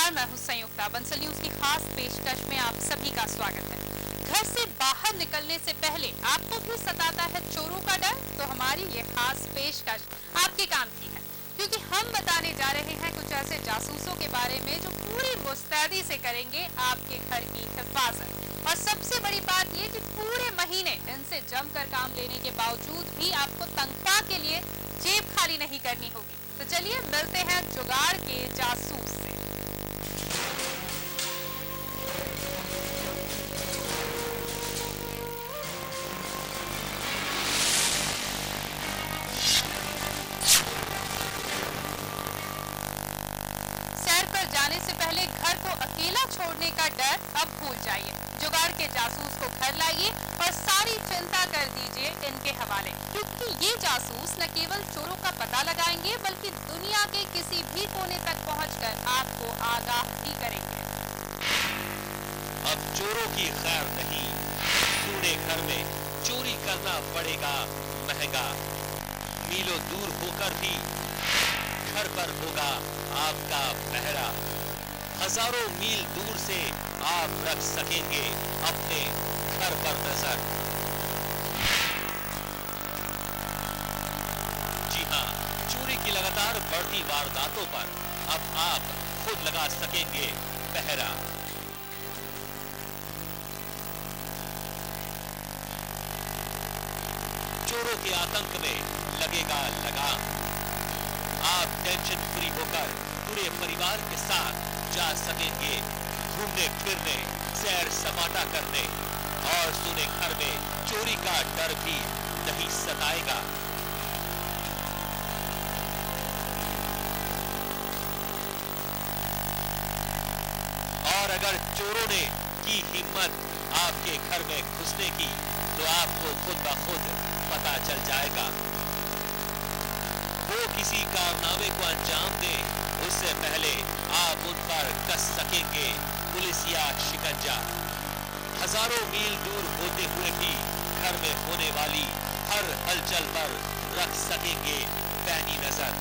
नमस्कार, मैं हूं संयुक्ता। बंसल न्यूज की खास पेशकश में आप सभी का स्वागत है। घर से बाहर निकलने से पहले आपको भी सताता है चोरों का डर? तो हमारी ये खास पेशकश आपके काम की है, क्योंकि हम बताने जा रहे हैं कुछ ऐसे जासूसों के बारे में जो पूरी मुस्तैदी से करेंगे आपके घर की हिफाजत। और सबसे बड़ी बात ये कि पूरे महीने इनसे जमकर काम लेने के बावजूद भी आपको तनख्वाह के लिए जेब खाली नहीं करनी होगी। तो चलिए मिलते हैं जुगाड़ के जासूस से। सैर पर जाने से पहले घर को अकेला छोड़ने का डर अब भूल जाइए। जुगाड़ के जासूस को घर लाइए और सारी चिंता कर दीजिए इनके हवाले, क्योंकि ये जासूस न केवल चोरों का पता लगाएंगे बल्कि दुनिया के किसी भी कोने तक पहुंचकर आपको आगाह भी करेंगे। अब चोरों की खैर नहीं, पूरे घर में चोरी करना पड़ेगा महंगा। मीलों दूर होकर भी घर पर होगा आपका पहरा। हजारों मील दूर से आप रख सकेंगे अपने घर पर नजर। जी हाँ, चोरी की लगातार बढ़ती वारदातों पर अब आप खुद लगा सकेंगे पहरा। चोरों के आतंक में लगेगा लगाम। आप टेंशन फ्री होकर पूरे परिवार के साथ जा सकेंगे घूमने फिरने, सैर सपाटा करने, और सुने घर में चोरी का डर भी नहीं सताएगा। और अगर चोरों ने की हिम्मत आपके घर में घुसने की तो आपको खुद ब खुद पता चल जाएगा। वो किसी कारनामे को अंजाम दे उससे पहले आप उन पर कस सकेंगे पुलिसिया शिकंजा। हजारों मील दूर होते हुए भी घर में होने वाली हर हलचल पर रख सकेंगे पैनी नजर,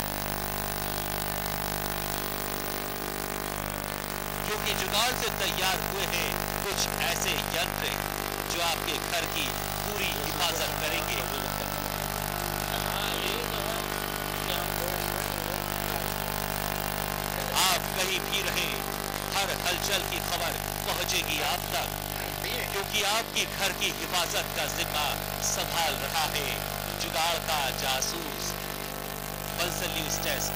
क्योंकि जुगाड़ से तैयार हुए हैं कुछ ऐसे यंत्र जो आपके घर की पूरी हिफाजत करेंगे। आप कहीं भी रहें, हर हलचल की खबर पहुंचेगी आप तक, क्योंकि आपकी घर की हिफाजत का जिम्मा संभाल रहा है जुगाड़ का जासूस। Bansal news desk.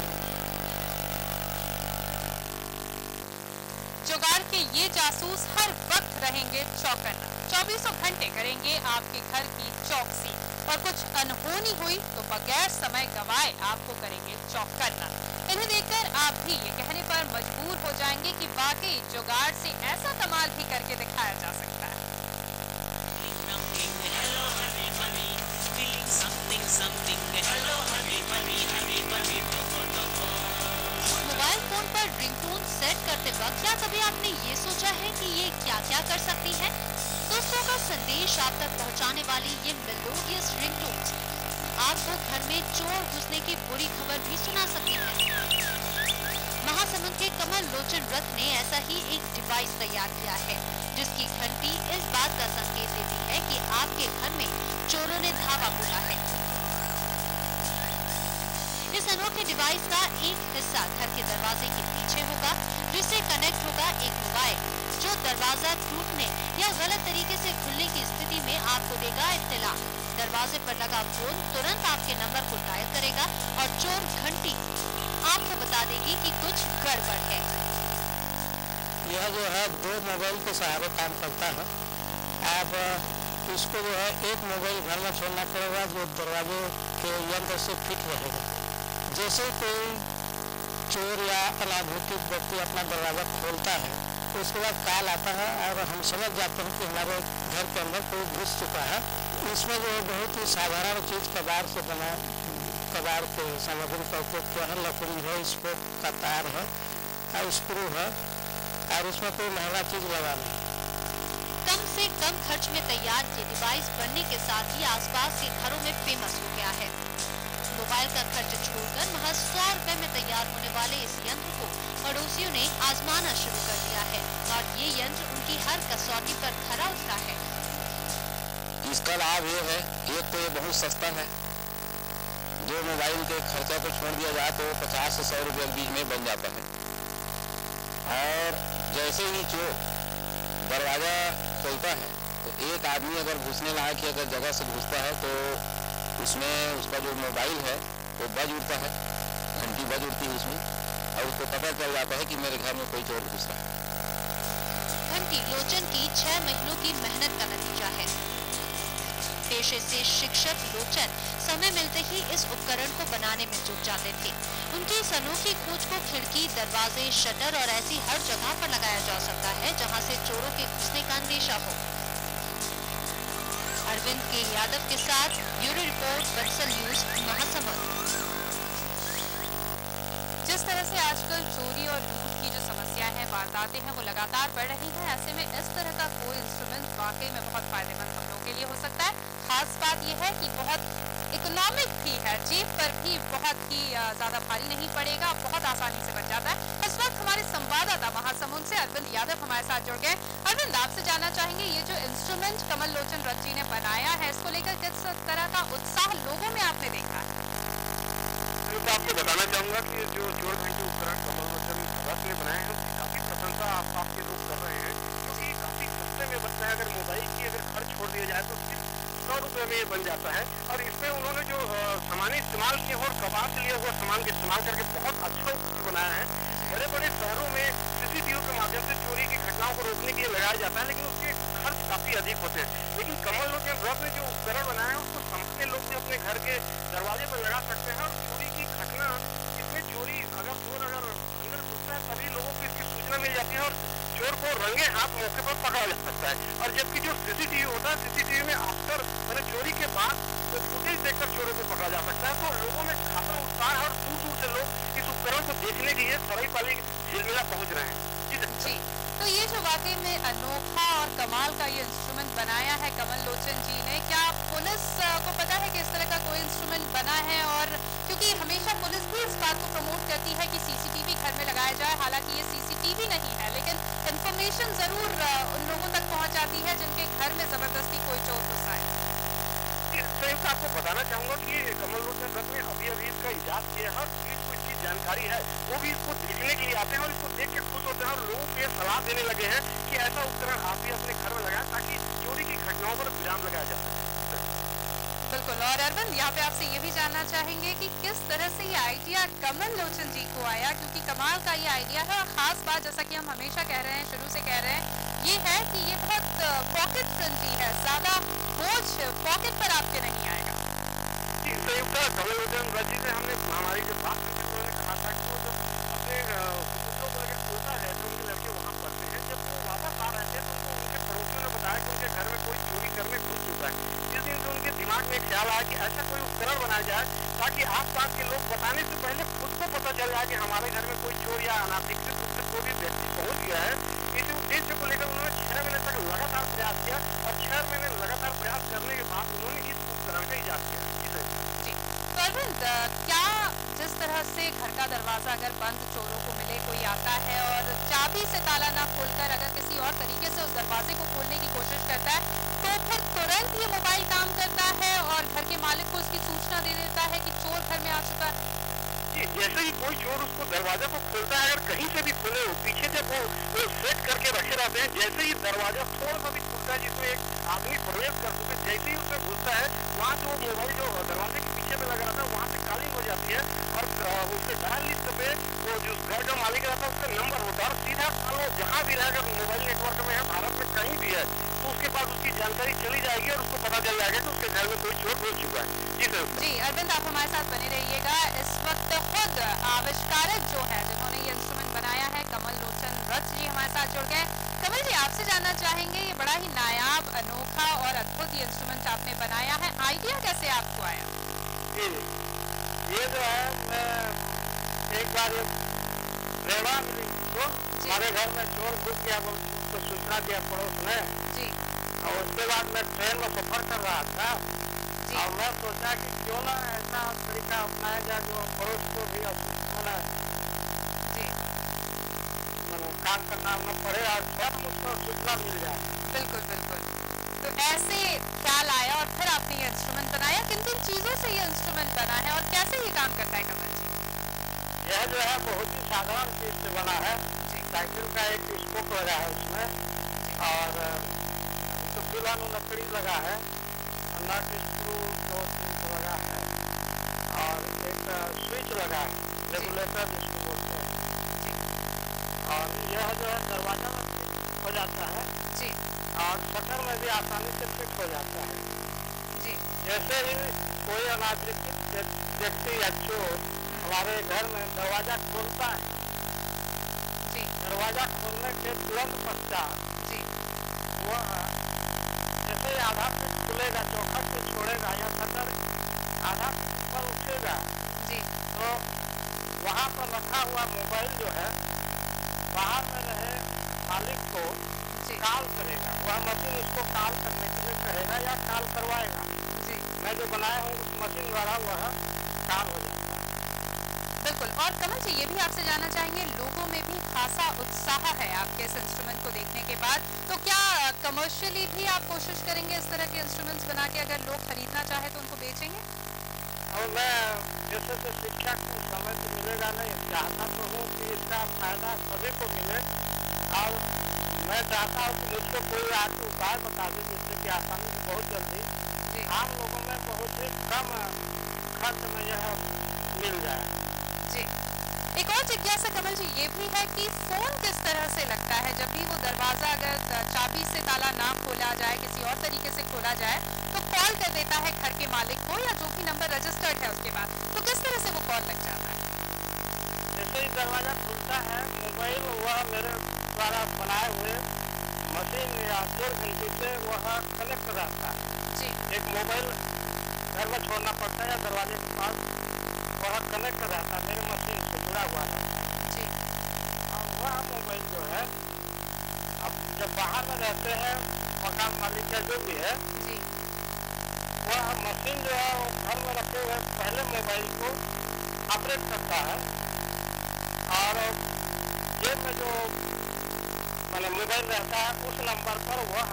जुगाड़ के ये जासूस हर वक्त रहेंगे चौकन्ना, 24 घंटे करेंगे आपके घर की चौकसी, और कुछ अनहोनी हुई तो बगैर समय गवाए आपको करेंगे चौकन्ना। इन्हें देखकर आप भी ये कहने पर मजबूर हो जाएंगे कि वाकई जुगाड़ से ऐसा कमाल भी करके दिखाया जा सकता है। मोबाइल फोन पर रिंगटोन सेट करते वक्त क्या कभी आपने ये सोचा है कि ये क्या क्या कर सकती है? दोस्तों का संदेश आप तक पहुंचाने वाली ये मेलोडियस रिंगटोन्स आपको घर में चोर घुसने की बुरी खबर भी सुना सकती है। महासमुंद के कमल लोचन रथ ने ऐसा ही एक डिवाइस तैयार किया है, जिसकी घंटी इस बात का संकेत देती है कि आपके घर में चोरों ने धावा बोला है। इस अनोखे डिवाइस का एक हिस्सा घर के दरवाजे के पीछे होगा, जिससे कनेक्ट होगा एक मोबाइल, जो दरवाजा टूटने या गलत तरीके से खुलने की स्थिति में आपको देगा इत्तला। दरवाजे पर लगा फोन तुरंत आपके नंबर को डायल करेगा और चोर घंटी आपको बता देगी कि कुछ गड़बड़ है। यह जो है 2 मोबाइल के सहारे काम करता है। आप इसको जो है एक मोबाइल घर में छोड़ना पड़ेगा जो दरवाजे के यंत्र से फिट रहेगा। जैसे कोई चोर या अनाधिकृत व्यक्ति अपना दरवाजा खोलता है तो उसके बाद कॉल आता है और हम समझ जाते हैं कि हमारे घर के अंदर कोई घुस चुका है। इसमें जो बहुत ही साधारण चीज कबाड़ से बना, कबाड़ के सामग्री का उपयोग किया है। लकड़ी है, इसको का तार है और स्क्रू है, और इसमें कोई महंगा चीज लगा नहीं। कम से कम खर्च में तैयार ये डिवाइस बनने के साथ ही आसपास के घरों में फेमस हो गया है। मोबाइल का खर्च छोड़कर महज 100 रुपए में तैयार होने वाले इस यंत्र को पड़ोसियों ने आजमाना शुरू कर दिया है और ये यंत्र उनकी हर कसौटी पर खरा उतरा है। इसका लाभ ये है, एक तो ये बहुत सस्ता है। जो मोबाइल के खर्चा को छोड़ दिया जाए तो 50 से 100 रुपये के बीच में बन जाता है। और जैसे ही चोर दरवाजा खोलता है तो एक आदमी अगर घुसने लायक अगर जगह से घुसता है तो उसमें उसका जो मोबाइल है वो बज उठता है, घंटी बज उठती है उसमें, और उसको पता चल जाता है कि मेरे घर में कोई चोर घुसा है। घंटी लोचन की 6 महीनों की मेहनत का नतीजा है। पेशे से शिक्षक लोचन समय मिलते ही इस उपकरण को बनाने में जुट जाते थे। उनकी इस अनोखी खोज को खिड़की, दरवाजे, शटर और ऐसी हर जगह पर लगाया जा सकता है जहां से चोरों के घुसने का अंदेशा हो। अरविंद के यादव के साथ bureau report, Bansal news, Mahasamund. जिस तरह से आजकल चोरी और लूट की जो समस्या है, वारदातें हैं, वो लगातार बढ़ रही हैं। ऐसे में इस तरह का कोई इंस्ट्रूमेंट वाकई में बहुत फायदेमंद हम लोगों के लिए हो सकता है। खास बात यह है कि बहुत इकोनॉमिक भी है, जेब पर भी बहुत ही ज्यादा भारी नहीं पड़ेगा, बहुत आसानी से बन जाता है। इस वक्त हमारे संवाददाता महासमुंद से अरविंद यादव हमारे साथ जुड़ गए। अरविंद, आपसे जानना चाहेंगे, ये जो इंस्ट्रूमेंट कमल लोचन रथ जी ने बनाया है, इसको लेकर किस तरह का उत्साह लोगों में आपने देखा है? तो आपको बताना चाहूंगा कि जो चोर घंटी उपकरण कमल लोचन रथ ने बनाए हैं उसकी काफी प्रशंसा आपके लोग कर रहे हैं, क्योंकि काफी सस्ते में बनता है। अगर मोबाइल की अगर खर्च छोड़ दिया जाए तो सिर्फ 100 रुपये में ये बन जाता है। और इसमें उन्होंने जो सामान इस्तेमाल किए और कबाड़ से लिया हुआ सामान का इस्तेमाल करके बहुत अच्छा उपकरण बनाया है। बड़े बड़े शहरों में सीसीटीवी के माध्यम से चोरी की घटनाओं को रोकने के लिए लगाया जाता है, लेकिन उसके खर्च काफी अधिक होते हैं। लेकिन कमल लोचन रथ ने जो उपकरण बनाया है उसको सामान्य लोग भी अपने घर के दरवाजे पर लगा सकते हैं और चोरी की घटना, इसमें चोरी अगर चोर अगर अंदर घुसता है तभी लोगों को इसकी सूचना मिल जाती है और चोर को रंगे हाथ मौके पर पकड़ा जा सकता है। और जबकि जो सीसीटीवी होता है, सीसीटीवी में आफ्टर मैंने चोरी के बाद तो फुटेज देखकर चोरों को पकड़ा जा सकता है। तो लोगों में खासा उत्साह है और दूर दूर से लोग इस उपकरण को देखने के लिए सराईपाली झिलमिला पहुंच रहे हैं। जी, तो ये जो वाकई में अनोखा और कमाल का ये इंस्ट्रूमेंट बनाया है कमल लोचन जी ने, क्या पुलिस को पता है कि इस तरह का कोई इंस्ट्रूमेंट बना है? और क्योंकि हमेशा पुलिस भी इस बात को प्रमोट करती है कि सीसीटीवी घर में लगाया जाए, हालांकि ये सीसीटीवी नहीं है, लेकिन इंफॉर्मेशन जरूर उन लोगों तक पहुंच जाती है जिनके घर में जबरदस्ती कोई चोर घुसा है। संयुक्त आपको बताना चाहूंगा कि कमल लोचन रथ ने अभी इसका इजाद किया है। हर चीज को इसकी जानकारी है, वो भी इसको देखने के लिए आते हैं और इसको देख के खुश होते हैं और लोगों को ये सलाह देने लगे हैं कि ऐसा उपकरण आप भी अपने घर में लगाएं ताकि चोरी की घटनाओं पर विराम लगाया जा सके। बिल्कुल। और अरविंद, यहाँ पे आपसे ये भी जानना चाहेंगे कि किस तरह से ये आइडिया कमल लोचन जी को आया, क्योंकि कमाल का ये आइडिया है। और खास बात, जैसा कि हम हमेशा कह रहे हैं, शुरू से कह रहे हैं, ये है कि ये बहुत पॉकेट फ्रेंडली है, ज्यादा बोझ पॉकेट पर आपके नहीं आएगा। संयुक्त कमल लोचन रथ जी से हमने हमारी जो बात की थी, उन्होंने कहा था कि वो जब अपने कुटुंबों को लेकर सोता है तो उनके लड़के वहाँ पढ़ते हैं, जब वो वापस आ रहे थे तो उनके पड़ोसियों ने बताया कि उनके घर में कोई चोरी करने घुस चुका है। इस दिन से उनके दिमाग में ख्याल आया कि ऐसा कोई उपकरण बनाया जाए ताकि आसपास के लोग बताने से पहले खुद को पता चल जाए कि हमारे घर में कोई चोर या अनाधिकृत रूप से कोई भी व्यक्ति पहुंच गया है। इसी उद्देश्य को लेकर उन्होंने 6 महीने तक लगातार प्रयास किया और 6 महीने लगातार प्रयास करने के बाद उन्होंने इस उपकरण का इजाद किया। तो अरविंद, क्या जिस तरह से घर का दरवाजा अगर बंद चोरों को मिले, कोई आता है और चाबी से ताला ना खोलकर अगर किसी और तरीके से उस दरवाजे को खोलने की कोशिश करता है, तो फिर तुरंत ये मोबाइल काम करता है और घर के मालिक को उसकी सूचना दे देता है कि चोर घर में आ चुका है? जी, जैसे ही कोई चोर उसको दरवाजा को खोलता है, अगर कहीं से भी खोले हो, पीछे जब वो सेट करके रखे रहते हैं, जैसे ही दरवाजा थोड़ा सा भी खुलता है जिसमें एक आदमी प्रवेश कर चुके, जैसे ही उसमें घुसता है वहाँ से वो मोबाइल जो दरवाजे के पीछे में लगा रहता है वहाँ से कालिंग हो जाती है और उसके डायल लिस्ट पे वो जो घर का मालिक रहता है उसका नंबर होता है और सीधा वो जहाँ भी रहेगा, मोबाइल नेटवर्क में है, भारत में कहीं भी है, तो उसके बाद उसकी जानकारी चली जाएगी और उसको पता चल जाएगा कि उसके घर में कोई चोर घुस चुका है। जी सर। जी अरविंद, आप हमारे साथ बने रहिएगा। इस वक्त खुद आविष्कारक जो है जिन्होंने ये इंस्ट्रूमेंट बनाया है, कमल लोचन रथ जी हमारे साथ जुड़ गए। कमल जी, आपसे जानना चाहेंगे, ये बड़ा ही नायाब, अनोखा और अद्भुत ये इंस्ट्रूमेंट आपने बनाया है, आइडिया कैसे आपको आया? ये जो है, मैं एक बार प्रेरणा मिली तो हमारे घर में चोर घुस गया, उसको सूचना दिया पड़ोस में जी। और उसके बाद मैं ट्रेन में सफर कर रहा था और मैं सोचा कि क्यों ना ऐसा तरीका अपनाया जाए जो पड़ोस को भी मैंने जी काम करना न पड़े और स्वयं उसको सूचना मिल जाए। बिल्कुल बिल्कुल। तो ऐसे ख्याल आया और फिर आपने ये इंस्ट्रूमेंट बनाया। किन किन चीजों से ये इंस्ट्रूमेंट बना है और कैसे ये काम करता है कमल जी? यह जो है बहुत ही साधारण चीज से बना है। जी साइकिल का एक स्पोक लगा है उसमें और तो दुल्हन लकड़ी लगा है, नट स्क्रू 2-3 को लगा है और एक स्विच लगा है, रेगुलेटर जिसको बोलते हैं। जी और यह जो है दरवाजा में फिट हो जाता है जी और शटर में भी आसानी से फिट हो जाता है। जी जैसे ही कोई अनाधिकृत व्यक्ति या चोर हमारे घर में दरवाजा खोलता है, जी दरवाजा खोलने के तुरंत पश्चात जी वह जैसे ही आधा फीट खुलेगा, चौखट को छोड़ेगा या शटर आधा फीट पर उठेगा जी तो वहाँ पर रखा हुआ मोबाइल जो है बाहर में रहे मालिक को जी कॉल करेगा। वह मशीन उसको कॉल करने के लिए कहेगा या कॉल करवाएगा। जी मैं जो बनाया हूँ उस मशीन द्वारा वह कॉल हो जाता है। बिल्कुल। और कमल जी ये भी आपसे जानना चाहेंगे, लोगों में भी खासा उत्साह है आपके इस इंस्ट्रूमेंट को देखने के बाद, तो क्या कमर्शियली भी आप कोशिश करेंगे इस तरह के इंस्ट्रूमेंट्स बना के, अगर लोग खरीदना चाहे तो उनको बेचेंगे? और मैं जैसे से शिक्षा को समय तो मिलेगा नहीं, चाहता तो हूँ कि इसका फायदा सभी को मिले और मैं चाहता हूँ कि मुझको कोई आके उपाय बता दे जिससे कि आसानी से बहुत जल्दी जी आम लोगों में बहुत ही कम खर्च में यह मिल जाए। जी। एक और जिज्ञासा कमल जी ये भी है कि फोन किस तरह से लगता है जब भी वो दरवाजा अगर चाबी से ताला ना खोला जाए, किसी और तरीके से खोला जाए तो कॉल कर देता है घर के मालिक को या जो भी नंबर रजिस्टर्ड है उसके बाद, तो किस तरह से वो कॉल लग जाता है? जैसे ही दरवाजा खुलता है मोबाइल वह मेरे द्वारा बनाए हुए मशीन या चोर घंटी से वह कनेक्ट रहता है। जी एक मोबाइल घर में छोड़ना पड़ता है या दरवाजे के पास वह कनेक्ट रहता है, मेरे मशीन से जुड़ा हुआ रहता है। जी और वह मोबाइल जो है अब जब बाहर में रहते हैं मकान मालिक या जो भी है, जी वह मशीन जो है वो घर में रखे हुए पहले मोबाइल को ऑपरेट करता है और जेब में जो मैंने मोबाइल रहता है उस नंबर पर वह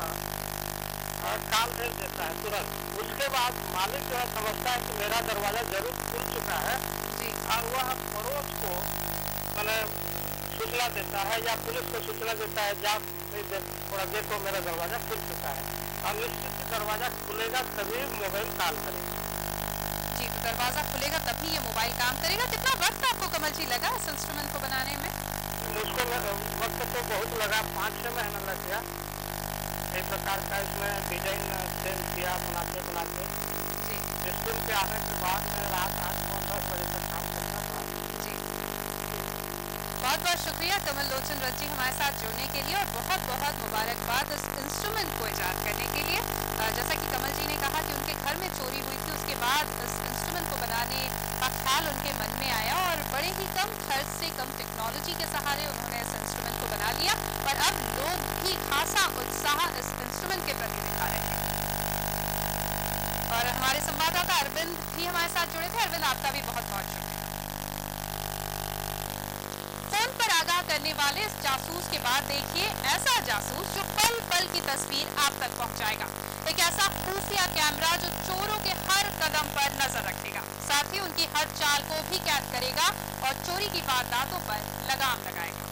कॉल भेज देता है तुरंत। उसके बाद मालिक जो है समझता है कि मेरा दरवाजा जरूर खुल चुका है जी और वह पड़ोस को मैंने सूचना देता है या पुलिस को सूचना देता है, जा थोड़ा देखो मेरा दरवाजा खुल चुका है। और निश्चित ही दरवाजा खुलेगा तभी मोबाइल कॉल करेगा। जी। तो दरवाजा खुलेगा तभी ये मोबाइल काम करेगा। कितना वक्त आपको कमल जी लगा इस इंस्ट्रूमेंट को बनाने में? मुझको वक्त तो बहुत लगा, 5-6 महीना लग गया। एक प्रकार का इसमें डिजाइन चेंज किया बनाते बनाते। जी स्कूल के आने के बाद मैं रात 8-9-10 बजे तक काम करता था। जी। बहुत बहुत शुक्रिया कमल लोचन रथ जी हमारे साथ जुड़ने के लिए और बहुत बहुत मुबारकबाद इस इंस्ट्रूमेंट को ईजाद करने के लिए। जैसा कि कमल जी ने कहा कि उनके घर में चोरी हुई थी, उसके बाद इस इंस्ट्रूमेंट को बनाने का ख्याल उनके मन में आया और बड़े ही कम खर्च से, कम टेक्नोलॉजी के सहारे उन्होंने इस इंस्ट्रूमेंट को बना लिया और अब लोग भी खासा उत्साह इस इंस्ट्रूमेंट के प्रति दिखा रहे हैं। और हमारे संवाददाता अरविंद भी हमारे साथ जुड़े थे। अरविंद आपका भी बहुत बहुत शुक्रिया। फोन पर आगाह करने वाले इस जासूस के बाद देखिए ऐसा जासूस जो पल पल की तस्वीर आप तक पहुंचाएगा। एक ऐसा खुफिया कैमरा जो चोरों के हर कदम पर नजर रखेगा, साथ ही उनकी हर चाल को भी कैद करेगा और चोरी की वारदातों पर लगाम लगाएगा।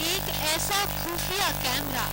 एक ऐसा खुफिया कैमरा